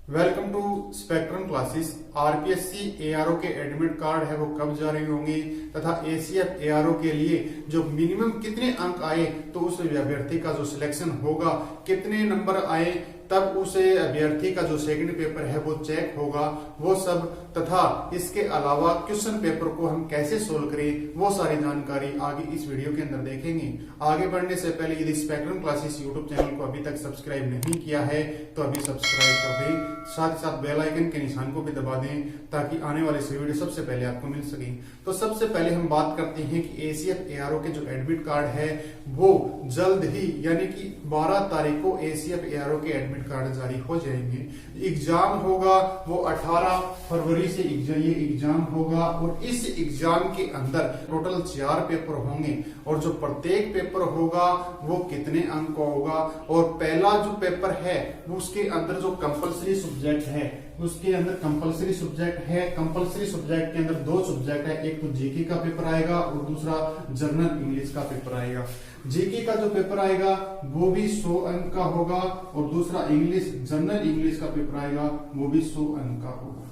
Welcome to spectrum classes. RPSC ARO के admit card है वो कब जारी होंगे तथा एसीएफ एआरओ के लिए जो मिनिमम कितने अंक आए तो उस अभ्यर्थी का जो सिलेक्शन होगा, कितने नंबर आए तब उस अभ्यर्थी का जो सेकंड पेपर है वो चेक होगा, वो सब तथा इसके अलावा क्वेश्चन पेपर को हम कैसे सोल्व करें वो सारी जानकारी आगे इस वीडियो के अंदर देखेंगे। आगे बढ़ने से पहले यदि स्पेक्ट्रम क्लासेस यूट्यूब चैनल को अभी तक सब्सक्राइब नहीं किया है तो अभी सब्सक्राइब कर दें, साथ ही साथ बेल आइकन के निशान को भी दबा दें ताकि आने वाले से वीडियो सबसे पहले आपको मिल सके। तो सबसे पहले हम बात करते हैं कि एसीएफ एआरओ के जो एडमिट कार्ड है वो जल्द ही यानी कि 12 तारीख को एसीएफ एआरओ के एडमिट कार्ड जारी हो जाएंगे। एग्जाम होगा वो 18 फरवरी से ये एग्जाम होगा और इस एग्जाम के अंदर टोटल 4 पेपर होंगे और जो प्रत्येक पेपर होगा वो कितने अंक का होगा। और पहला जो पेपर है उसके अंदर जो कंपलसरी सब्जेक्ट है उसके अंदर कंपलसरी सब्जेक्ट है। कंपलसरी सब्जेक्ट के अंदर 2 सब्जेक्ट है, एक तो जीके का पेपर आएगा और दूसरा जनरल इंग्लिश का पेपर आएगा। जीके का जो पेपर आएगा वो भी 100 अंक का होगा और दूसरा जनरल इंग्लिश का पेपर आएगा वो भी 100 अंक का होगा।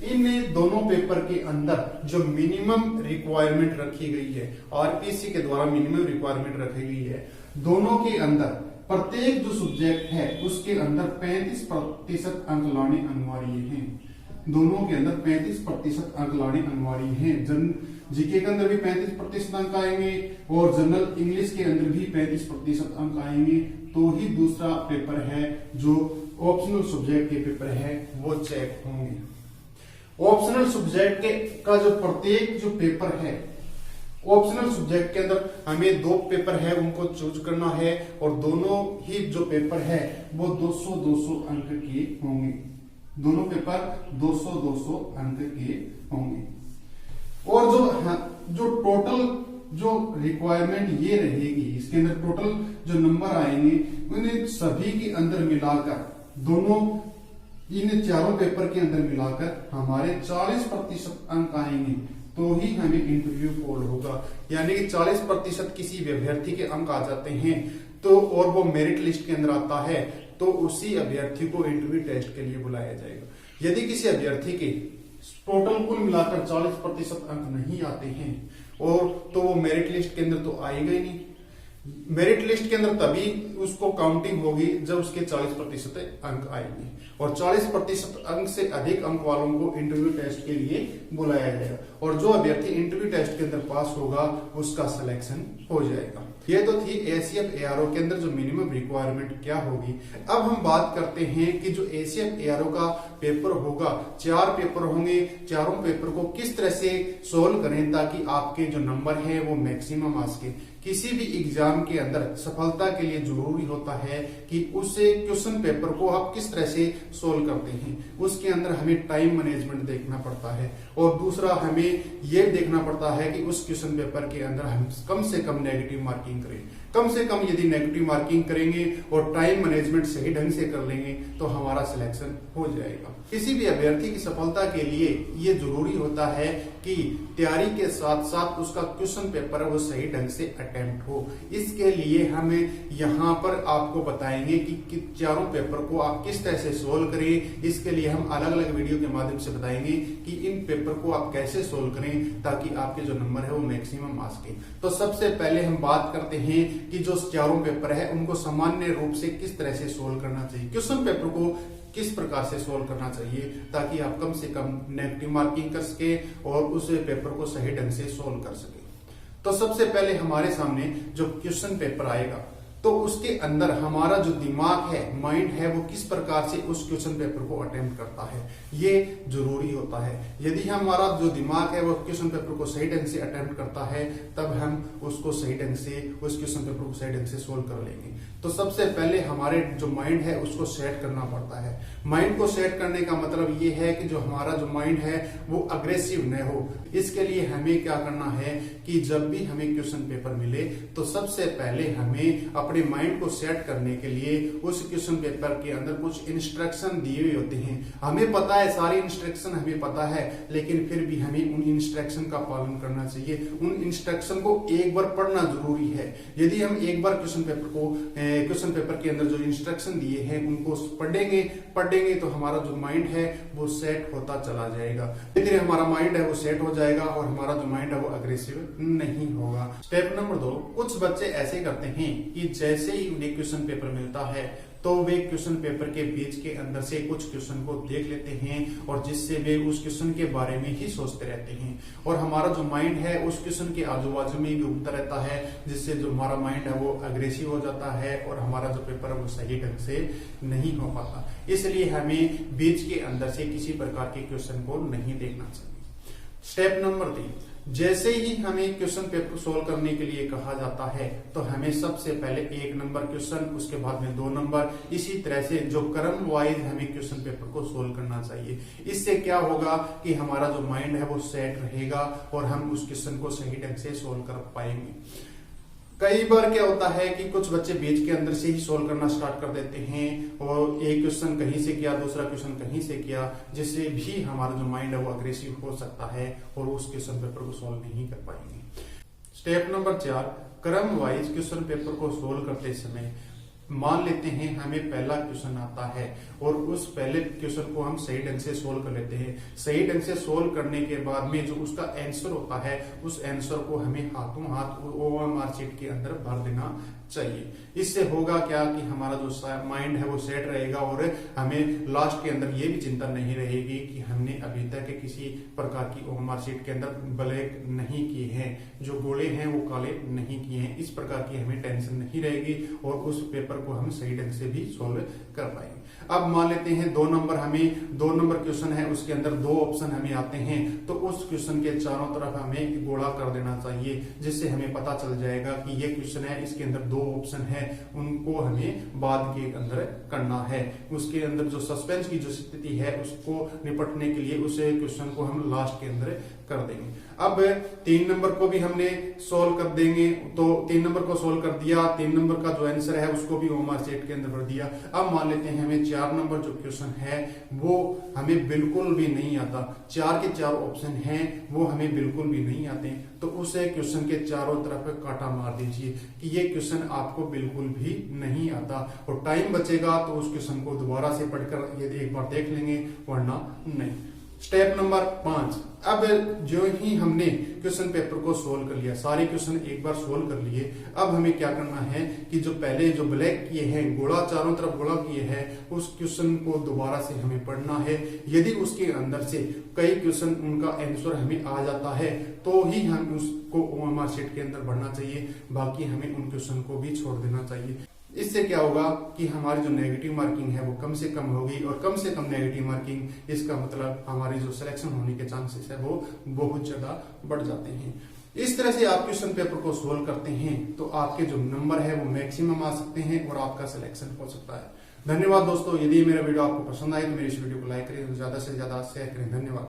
इन दोनों पेपर के अंदर जो मिनिमम रिक्वायरमेंट रखी गई है, आरपीएससी के द्वारा मिनिमम रिक्वायरमेंट रखी गई है, दोनों के अंदर प्रत्येक जो सब्जेक्ट है उसके अंदर 35% अंक लाने अनिवार्य हैं। दोनों के अंदर 35% अंक लाने अनिवार्य हैं। जीके के अंदर भी 35% अंक आएंगे और जनरल इंग्लिश के अंदर भी 35% अंक आएंगे तो ही दूसरा पेपर है जो ऑप्शनल सब्जेक्ट के पेपर है वो चेक होंगे। ऑप्शनल सब्जेक्ट का जो प्रत्येक जो पेपर है, ऑप्शनल सब्जेक्ट के अंदर हमें 2 पेपर है उनको चूज करना है और दोनों ही जो पेपर है वो 200-200 अंक के होंगे। दोनों पेपर 200-200 अंक के होंगे और जो टोटल जो रिक्वायरमेंट ये रहेगी, इसके अंदर टोटल जो नंबर आएंगे उन्हें सभी के अंदर मिलाकर दोनों इन चारों पेपर के अंदर मिलाकर हमारे 40% अंक आएंगे तो ही हमें इंटरव्यू कॉल होगा। यानी कि 40% किसी अभ्यर्थी के अंक आ जाते हैं तो और वो मेरिट लिस्ट के अंदर आता है तो उसी अभ्यर्थी को इंटरव्यू टेस्ट के लिए बुलाया जाएगा। यदि किसी अभ्यर्थी के टोटल कुल मिलाकर 40% अंक नहीं आते हैं और तो वो मेरिट लिस्ट के अंदर तो आएगा ही नहीं। मेरिट लिस्ट के अंदर तभी उसको काउंटिंग होगी जब उसके 40% अंक आएंगे और 40% अंक से अधिक अंक वालों को इंटरव्यू टेस्ट के लिए बुलाया जाएगा और जो अभ्यर्थी इंटरव्यू टेस्ट के अंदर पास होगा उसका सिलेक्शन हो जाएगा। ये तो थी एसीएफ एआरओ के अंदर जो मिनिमम रिक्वायरमेंट क्या होगी। अब हम बात करते हैं कि जो एसीएफ एआरओ का पेपर होगा, 4 पेपर होंगे, चारों पेपर को किस तरह से सोल्व करें ताकि आपके जो नंबर है वो मैक्सिमम आ सके। किसी भी एग्जाम के अंदर सफलता के लिए जरूरी होता है कि उसे क्वेश्चन पेपर को आप किस तरह से सोल्व करते हैं। उसके अंदर हमें टाइम मैनेजमेंट देखना पड़ता है और दूसरा हमें यह देखना पड़ता है कि उस क्वेश्चन पेपर के अंदर हम कम से कम नेगेटिव मार्किंग करें। कम से कम यदि नेगेटिव मार्किंग करेंगे और टाइम मैनेजमेंट सही ढंग से कर लेंगे तो हमारा सिलेक्शन हो जाएगा। किसी भी अभ्यर्थी की सफलता के लिए ये जरूरी होता है कि तैयारी के साथ साथ उसका क्वेश्चन पेपर है वो सही ढंग से अटेम्प्ट हो। इसके लिए हमें यहाँ पर आपको बताएंगे कि चारों पेपर को आप किस तरह से सोल्व करें। इसके लिए हम अलग अलग वीडियो के माध्यम से बताएंगे कि इन पेपर को आप कैसे सोल्व करें ताकि आपके जो नंबर है वो मैक्सिमम आ सके। तो सबसे पहले हम बात करते हैं कि जो चारों पेपर है उनको सामान्य रूप से किस तरह से सोल्व करना चाहिए, क्वेश्चन पेपर को किस प्रकार से सोल्व करना चाहिए ताकि आप कम से कम नेगेटिव मार्किंग कर सके और उस पेपर को सही ढंग से सोल्व कर सके। तो सबसे पहले हमारे सामने जो क्वेश्चन पेपर आएगा तो उसके अंदर हमारा जो दिमाग है, माइंड है, वो किस प्रकार से उस क्वेश्चन पेपर को अटेम्प्ट करता है ये जरूरी होता है। यदि हमारा जो दिमाग है वो क्वेश्चन पेपर को सही ढंग से अटेम्प्ट करता है तब हम उसको सही ढंग से उस क्वेश्चन पेपर को सही ढंग से सोल्व कर लेंगे। तो सबसे पहले हमारे जो माइंड है उसको सेट करना पड़ता है। माइंड को सेट करने का मतलब ये है कि जो हमारा जो माइंड है वो अग्रेसिव न हो। इसके लिए हमें क्या करना है कि जब भी हमें क्वेश्चन पेपर मिले तो सबसे पहले हमें अपने माइंड को सेट करने के लिए उस क्वेश्चन पेपर के अंदर कुछ इंस्ट्रक्शन दिए हुए होते हैं। हमें पता है, सारी इंस्ट्रक्शन हमें पता है, लेकिन फिर भी हमें उन इंस्ट्रक्शन का पालन करना चाहिए। उन इंस्ट्रक्शन को एक बार पढ़ना जरूरी है। यदि हम एक बार क्वेश्चन पेपर को क्वेश्चन पेपर के अंदर जो इंस्ट्रक्शन दिए हैं उनको पढ़ेंगे तो हमारा जो माइंड है वो सेट होता चला जाएगा। धीरे धीरे हमारा माइंड है वो सेट हो जाएगा और हमारा जो माइंड है वो अग्रेसिव नहीं होगा। स्टेप नंबर 2, कुछ बच्चे ऐसे करते हैं कि जैसे ही उन्हें क्वेश्चन पेपर मिलता है तो वे क्वेश्चन पेपर के बीच के अंदर से कुछ क्वेश्चन को देख लेते हैं और जिससे वे उस क्वेश्चन के बारे में ही सोचते रहते हैं और हमारा जो माइंड है उस क्वेश्चन के आजू बाजू में भी घूमता रहता है, जिससे जो हमारा माइंड है वो अग्रेसिव हो जाता है और हमारा जो पेपर है वो सही ढंग से नहीं हो पाता। इसलिए हमें बीच के अंदर से किसी प्रकार के क्वेश्चन को नहीं देखना चाहिए। स्टेप नंबर 3, जैसे ही हमें क्वेश्चन पेपर सोल्व करने के लिए कहा जाता है तो हमें सबसे पहले 1 नंबर क्वेश्चन, उसके बाद में 2 नंबर, इसी तरह से जो क्रम वाइज हमें क्वेश्चन पेपर को सोल्व करना चाहिए। इससे क्या होगा कि हमारा जो माइंड है वो सेट रहेगा और हम उस क्वेश्चन को सही ढंग से सोल्व कर पाएंगे। कई बार क्या होता है कि कुछ बच्चे बीच के अंदर से ही सोल्व करना स्टार्ट कर देते हैं और एक क्वेश्चन कहीं से किया, दूसरा क्वेश्चन कहीं से किया, जिससे भी हमारा जो माइंड है वो अग्रेसिव हो सकता है और उस क्वेश्चन पेपर को सोल्व नहीं कर पाएंगे। स्टेप नंबर 4, क्रम वाइज क्वेश्चन पेपर को सोल्व करते समय मान लेते हैं हमें पहला क्वेश्चन आता है और उस पहले क्वेश्चन को हम सही ढंग से सोल्व कर लेते हैं। सही ढंग से सोल्व करने के बाद में जो उसका आंसर होता है उस आंसर को हमें हाथों हाथ OMR शीट के अंदर भर देना चाहिए। इससे होगा क्या कि हमारा जो माइंड है वो सेट रहेगा और हमें लास्ट के अंदर ये भी चिंता नहीं रहेगी कि हमने अभी तक किसी प्रकार की OMR शीट के अंदर ब्लैक नहीं किए हैं, जो गोले हैं वो काले नहीं किए हैं। इस प्रकार की हमें टेंशन नहीं रहेगी और उस पेपर को हम सही ढंग से भी सोल्व कर पाएंगे। अब मान लेते हैं 2 नंबर क्वेश्चन है, उसके अंदर 2 ऑप्शन हमें आते हैं तो उस क्वेश्चन के चारों तरफ हमें गोला कर देना चाहिए, जिससे हमें पता चल जाएगा कि ये क्वेश्चन है, इसके अंदर 2 ऑप्शन है, उनको हमें बाद के अंदर करना है। उसके अंदर जो सस्पेंस की जो स्थिति है उसको निपटने के लिए उस क्वेश्चन को हम लास्ट के अंदर कर देंगे। अब 3 नंबर को भी हमने सोल्व कर देंगे, तो 3 नंबर को सोल्व कर दिया, 3 नंबर का जो आंसर है उसको भी OMR शीट के अंदर भर दिया। अब मान लेते हैं हमें 4 नंबर जो क्वेश्चन है वो हमें बिल्कुल भी नहीं आता, 4 के 4 ऑप्शन हैं वो हमें बिल्कुल भी नहीं आते, तो उस क्वेश्चन के चारों तरफ कांटा मार दीजिए कि ये क्वेश्चन आपको बिल्कुल भी नहीं आता और टाइम बचेगा तो उस क्वेश्चन को दोबारा से पढ़कर ये एक बार देख लेंगे, वरना नहीं। स्टेप नंबर 5, अब जो ही हमने क्वेश्चन पेपर को सोल्व कर लिया, सारे क्वेश्चन एक बार सोल्व कर लिए, अब हमें क्या करना है कि जो पहले जो ब्लैक किए हैं, गोला चारों तरफ गोला किए हैं, उस क्वेश्चन को दोबारा से हमें पढ़ना है। यदि उसके अंदर से कई क्वेश्चन उनका आंसर हमें आ जाता है तो ही हम उसको OMR शीट के अंदर भरना चाहिए, बाकी हमें उन क्वेश्चन को भी छोड़ देना चाहिए। इससे क्या होगा कि हमारी जो नेगेटिव मार्किंग है वो कम से कम होगी और कम से कम नेगेटिव मार्किंग, इसका मतलब हमारी जो सिलेक्शन होने के चांसेस है वो बहुत ज्यादा बढ़ जाते हैं। इस तरह से आप क्वेश्चन पेपर को सोल्व करते हैं तो आपके जो नंबर है वो मैक्सिमम आ सकते हैं और आपका सिलेक्शन हो सकता है। धन्यवाद दोस्तों, यदि मेरा वीडियो आपको पसंद आए तो मेरी इस वीडियो को लाइक करें, ज्यादा से ज्यादा शेयर करें। धन्यवाद।